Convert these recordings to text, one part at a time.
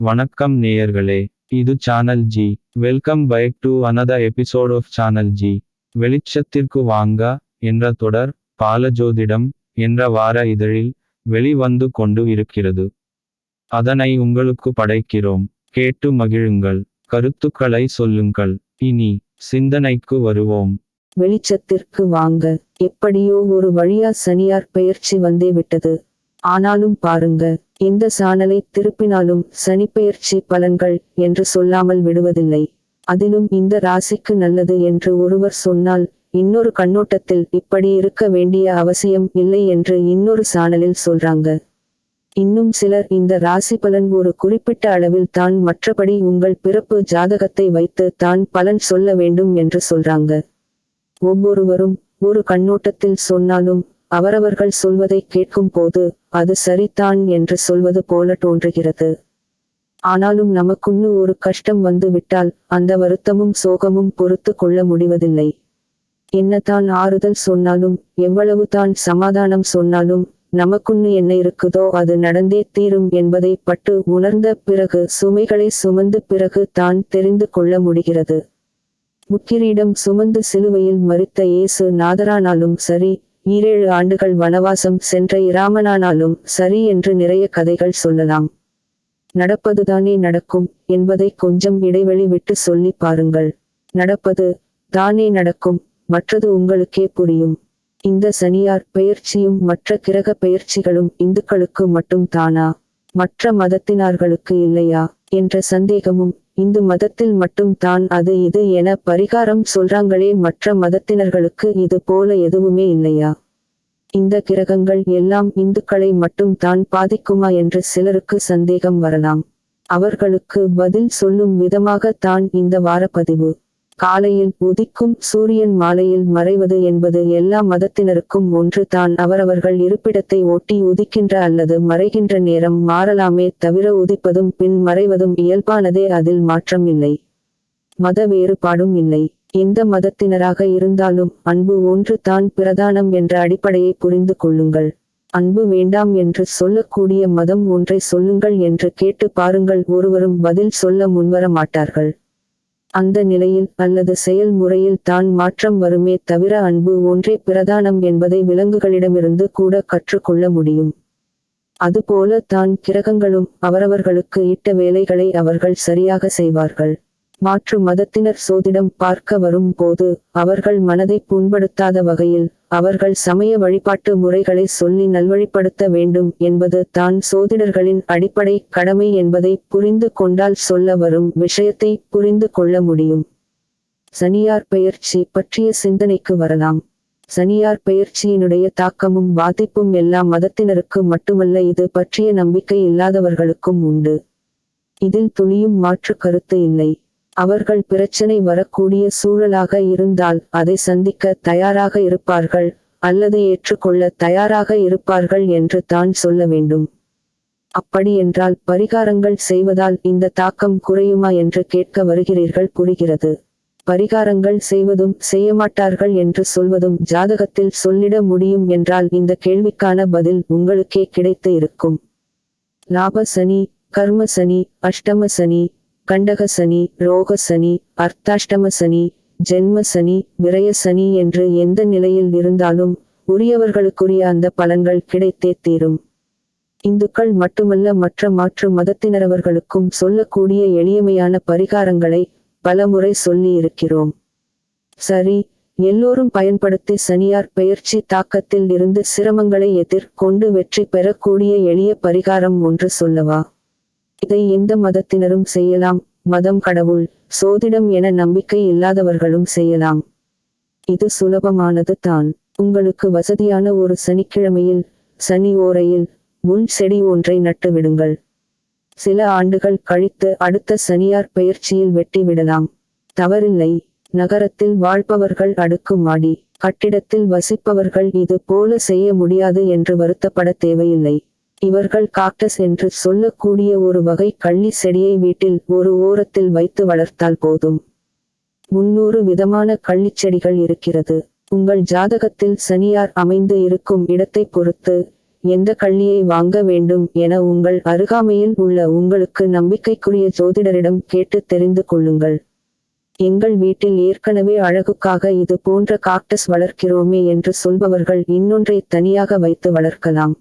வணக்கம் நேயர்களே, இது channel G. Welcome back to another episode of channel G. வெளிச்சத்திற்கு வாங்க என்ற தொடர் பாலஜோதிடம் என்ற வார இதழில் வெளிவந்து கொண்டு இருக்கிறது. அதனை உங்களுக்கு படைக்கிறோம், கேட்டு மகிழுங்கள், கருத்துக்களை சொல்லுங்கள். இனி சிந்தனைக்கு வருவோம். வெளிச்சத்திற்கு வாங்க. எப்படியோ ஒரு வழியா சனியார் பெயர்ச்சி வந்தே விட்டது. ஆனாலும் பாருங்க, எந்த சானலை திருப்பினாலும் சனிப்பெயர்ச்சி பலன்கள் என்று சொல்லாமல் விடுவதில்லை. அதிலும் இந்த ராசிக்கு நல்லது என்று ஒருவர் சொன்னால், இன்னொரு கண்ணோட்டத்தில் இப்படி இருக்க வேண்டிய அவசியம் இல்லை என்று இன்னொரு சானலில் சொல்றாங்க. இன்னும் சிலர் இந்த ராசி பலன் ஒரு குறிப்பிட்ட அளவில் தான், மற்றபடி உங்கள் பிறப்பு ஜாதகத்தை வைத்து தான் பலன் சொல்ல வேண்டும் என்று சொல்றாங்க. ஒவ்வொருவரும் ஒரு கண்ணோட்டத்தில் சொன்னாலும் அவரவர்கள் சொல்வதை கேட்கும் போது அது சரிதான் என்று சொல்வது போல தோன்றுகிறது. ஆனாலும் நமக்குன்னு ஒரு கஷ்டம் வந்து விட்டால் அந்த வருத்தமும் சோகமும் பொறுத்து கொள்ள முடிவதில்லை. என்னதான் ஆறுதல் சொன்னாலும், எவ்வளவு தான் சமாதானம் சொன்னாலும், நமக்குன்னு என்ன இருக்குதோ அது நடந்தே தீரும் என்பதை பட்டு உணர்ந்த பிறகு, சுமைகளை சுமந்து பிறகு தான் தெரிந்து கொள்ள முடிகிறது. முட்கிரீடம் சுமந்து சிலுவையில் மரித்த இயேசு நாதரானாலும் சரி, 7 ஆண்டுகள் வனவாசம் சென்ற இராமனானாலும் சரி என்று நிறைய கதைகள் சொல்லலாம். நடப்பதுதானே நடக்கும் என்பதை கொஞ்சம் இடைவெளி விட்டு சொல்லி பாருங்கள். நடப்பது தானே நடக்கும், மற்றது உங்களுக்கே புரியும். இந்த சனியார் பெயர்ச்சியும் மற்ற கிரக பெயர்ச்சிகளும் இந்துக்களுக்கு மட்டும் தானா, மற்ற மதத்தினர்களுக்கு இல்லையா என்ற சந்தேகமும், இந்து மதத்தில் மட்டும் தான் அது இது என பரிகாரம் சொல்றாங்களே, மற்ற மதத்தினர்களுக்கு இது போல எதுவுமே இல்லையா? இந்த கிரகங்கள் எல்லாம் இந்துக்களை மட்டும் தான் பாதிக்குமா என்று சிலருக்கு சந்தேகம் வரலாம். அவர்களுக்கு பதில் சொல்லும் விதமாக தான் இந்த வாரப்பதிவு. காலையில் உதிக்கும் சூரியன் மாலையில் மறைவது என்பது எல்லா மதத்தினருக்கும் ஒன்று தான். அவரவர்கள் இருப்பிடத்தை ஒட்டி உதிக்கின்ற அல்லது மறைகின்ற நேரம் மாறலாமே தவிர உதிப்பதும் பின் மறைவதும் இயல்பானதே, அதில் மாற்றம் இல்லை, மத வேறுபாடும் இல்லை. எந்த மதத்தினராக இருந்தாலும் அன்பு ஒன்று தான் பிரதானம் என்ற அடிப்படையை புரிந்து கொள்ளுங்கள். அன்பு வேண்டாம் என்று சொல்லக்கூடிய மதம் ஒன்றை சொல்லுங்கள் என்று கேட்டு பாருங்கள், ஒருவரும் பதில் சொல்ல முன்வர மாட்டார்கள். அந்த நிலையில் அல்லது செயல்முறையில் தான் மாற்றம் வருமே தவிர அன்பு ஒன்றே பிரதானம் என்பதை விலங்குகளிடமிருந்து கூட கற்றுக்கொள்ள முடியும். அதுபோல தான் கிரகங்களும் அவரவர்களுக்கு இட்ட வேலைகளை அவர்கள் சரியாக செய்வார்கள். மாற்று மதத்தினர் சோதிடம் பார்க்க வரும் போது அவர்கள் மனதை புண்படுத்தாத வகையில் அவர்கள் சமய வழிபாட்டு முறைகளை சொல்லி நல்வழிப்படுத்த வேண்டும் என்பது தான் சோதிடர்களின் அடிப்படை கடமை என்பதை புரிந்து கொண்டால் சொல்ல வரும் விஷயத்தை புரிந்து கொள்ள முடியும். சனியார் பெயர்ச்சி பற்றிய சிந்தனைக்கு வரலாம். சனியார் பெயர்ச்சியினுடைய தாக்கமும் பாதிப்பும் எல்லா மதத்தினருக்கு மட்டுமல்ல, இது பற்றிய நம்பிக்கை இல்லாதவர்களுக்கும் உண்டு. இதில் துளியும் மாற்று கருத்து இல்லை. அவர்கள் பிரச்சனை வரக்கூடிய சூழலாக இருந்தால் அதை சந்திக்க தயாராக இருப்பார்கள் அல்லது ஏற்றுக்கொள்ள தயாராக இருப்பார்கள் என்று தான் சொல்ல வேண்டும். அப்படி என்றால் பரிகாரங்கள் செய்வதால் இந்த தாக்கம் குறையுமா என்று கேட்க வருகிறீர்கள், புரிகிறது. பரிகாரங்கள் செய்வதும் செய்யமாட்டார்கள் என்று சொல்வதும் ஜாதகத்தில் சொல்லிட முடியும் என்றால் இந்த கேள்விக்கான பதில் உங்களுக்கே கிடைத்து இருக்கும். லாப சனி, கர்ம சனி, அஷ்டம சனி, கண்டக சனி, ரோக சனி, அர்த்தாஷ்டம சனி, ஜென்ம சனி, விரய சனி என்று எந்த நிலையில் இருந்தாலும் உரியவர்களுக்குரிய அந்த பலன்கள் கிடைத்தே தீரும். இந்துக்கள் மட்டுமல்ல, மற்ற மாற்று மதத்தினரவர்களுக்கும் சொல்லக்கூடிய எளிமையான பரிகாரங்களை பலமுறை சொல்லி இருக்கிறோம். சரி, எல்லோரும் பயன்படுத்தி சனியார் பெயர்ச்சி தாக்கத்தில் இருந்து சிரமங்களை எதிர்கொண்டு வெற்றி பெறக்கூடிய எளிய பரிகாரம் ஒன்று சொல்லவா? இதை எந்த மதத்தினரும் செய்யலாம். மதம், கடவுள், சோதிடம் என நம்பிக்கை இல்லாதவர்களும் செய்யலாம். இது சுலபமானது தான். உங்களுக்கு வசதியான ஒரு சனிக்கிழமையில் சனி ஓரையில் முள் செடி ஒன்றை நட்டு விடுங்கள். சில ஆண்டுகள் கழித்து அடுத்த சனியார் பெயர்ச்சியில் வெட்டி விடலாம், தவறில்லை. நகரத்தில் வாழ்பவர்கள், அடுக்குமாடி கட்டிடத்தில் வசிப்பவர்கள் இது போல செய்ய முடியாது என்று வருத்தப்பட தேவையில்லை. இவர்கள் காக்டஸ் என்று சொல்லக்கூடிய ஒரு வகை கள்ளி செடியை வீட்டில் ஒரு ஓரத்தில் வைத்து வளர்த்தால் போதும். 300 விதமான கள்ளிச்செடிகள் இருக்கிறது. உங்கள் ஜாதகத்தில் சனியார் அமைந்து இருக்கும் இடத்தை பொறுத்து எந்த கள்ளியை வாங்க வேண்டும் என உங்கள் அருகாமையில் உள்ள உங்களுக்கு நம்பிக்கைக்குரிய ஜோதிடரிடம் கேட்டு தெரிந்து கொள்ளுங்கள். எங்கள் வீட்டில் ஏற்கனவே அழகுக்காக இது போன்ற காக்டஸ் வளர்க்கிறோமே என்று சொல்பவர்கள் இன்னொன்றை தனியாக வைத்து வளர்க்கலாம்.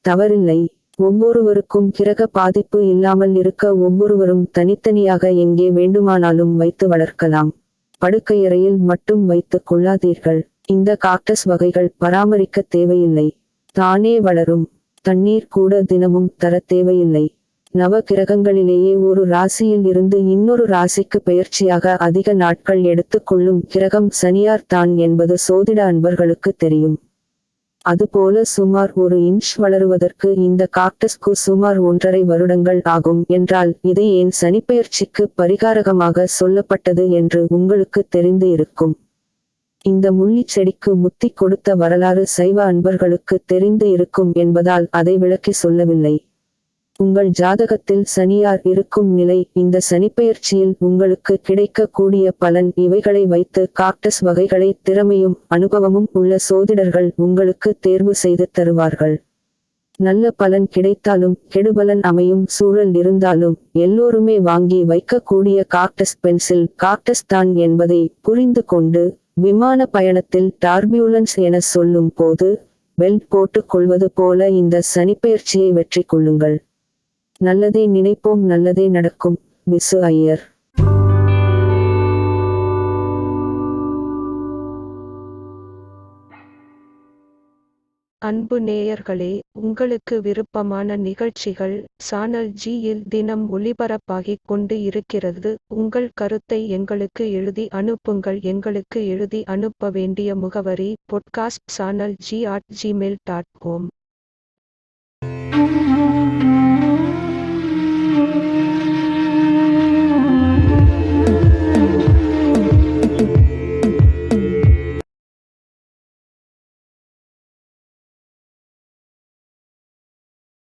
தவறில்லை. ஒவ்வொருவருக்கும் கிரக பாதிப்பு இல்லாமல் இருக்க ஒவ்வொருவரும் தனித்தனியாக எங்கே வேண்டுமானாலும் வைத்து வளர்க்கலாம். படுக்கையறையில் மட்டும் வைத்துக் கொள்ளாதீர்கள். இந்த காக்டஸ் வகைகள் பராமரிக்க தேவையில்லை. தானே வளரும். தண்ணீர் கூட தினமும் தர தேவையில்லை. நவ கிரகங்களிலேயே ஒரு ராசியில் இருந்து இன்னொரு ராசிக்கு பெயர்ச்சியாக அதிக நாட்கள் எடுத்துக்கொள்ளும் கிரகம் சனியார் தான் என்பது சோதிட அன்பர்களுக்கு தெரியும். அதுபோல சுமார் 1 இன்ச் வளருவதற்கு இந்த காக்டஸ்க்கு சுமார் 1.5 வருடங்கள் ஆகும் என்றால் இது ஏன் சனிப்பெயர்ச்சிக்கு பரிகாரகமாக சொல்லப்பட்டது என்று உங்களுக்கு தெரிந்து இருக்கும். இந்த முள்ளிச் செடிக்கு முத்தி கொடுத்த வரலாறு சைவ அன்பர்களுக்கு தெரிந்து இருக்கும் என்பதால் அதை விளக்கி சொல்லவில்லை. உங்கள் ஜாதகத்தில் சனியார் இருக்கும் நிலை, இந்த சனிப்பெயர்ச்சியில் உங்களுக்கு கிடைக்கக்கூடிய பலன் இவைகளை வைத்து காக்டஸ் வகைகளை திறமையும் அனுபவமும் உள்ள சோதிடர்கள் உங்களுக்கு தேர்வு செய்து தருவார்கள். நல்ல பலன் கிடைத்தாலும் கெடுபலன் அமையும் சூழல் இருந்தாலும் எல்லோருமே வாங்கி வைக்கக்கூடிய காக்டஸ் பென்சில் காக்டஸ் தான் என்பதை புரிந்து கொண்டு விமான பயணத்தில் டர்பியூலன்ஸ் என சொல்லும் போது பெல்ட் போட்டுக் கொள்வது போல இந்த சனிப்பெயர்ச்சியை வெற்றி கொள்ளுங்கள். நல்லதே நினைப்போம், நல்லதே நடக்கும். விசு ஐயர். அன்பு நேயர்களே, உங்களுக்கு விருப்பமான நிகழ்ச்சிகள் சேனல் ஜி-யில் தினம் ஒளிபரப்பாகிக் கொண்டு இருக்கிறது. உங்கள் கருத்தை எங்களுக்கு எழுதி அனுப்புங்கள். எங்களுக்கு எழுதி அனுப்ப வேண்டிய முகவரி podcast channelg@gmail.com.